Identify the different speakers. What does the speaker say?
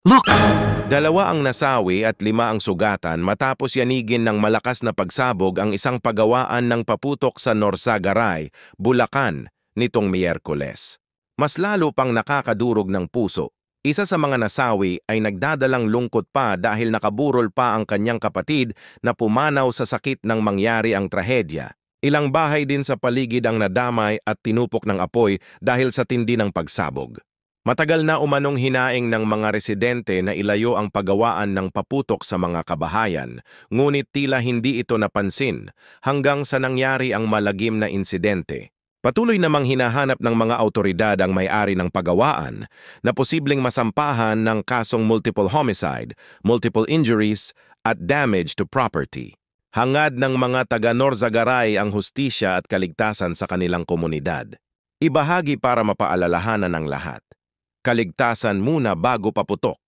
Speaker 1: Look!
Speaker 2: Dalawa ang nasawi at 5 ang sugatan matapos yanigin ng malakas na pagsabog ang isang pagawaan ng paputok sa Norzagaray, Bulacan, nitong Miyerkules. Mas lalo pang nakakadurog ng puso. Isa sa mga nasawi ay nagdadalang lungkot pa dahil nakaburol pa ang kanyang kapatid na pumanaw sa sakit nang mangyari ang trahedya. Ilang bahay din sa paligid ang nadamay at tinupok ng apoy dahil sa tindi ng pagsabog. Matagal na umanong hinaing ng mga residente na ilayo ang pagawaan ng paputok sa mga kabahayan, ngunit tila hindi ito napansin hanggang sa nangyari ang malagim na insidente. Patuloy namang hinahanap ng mga autoridad ang may-ari ng pagawaan na posibleng masampahan ng kasong multiple homicide, multiple injuries at damage to property. Hangad ng mga taga-Norzagaray ang hustisya at kaligtasan sa kanilang komunidad. Ibahagi para mapaalalahanan ng lahat. Kaligtasan muna bago paputok.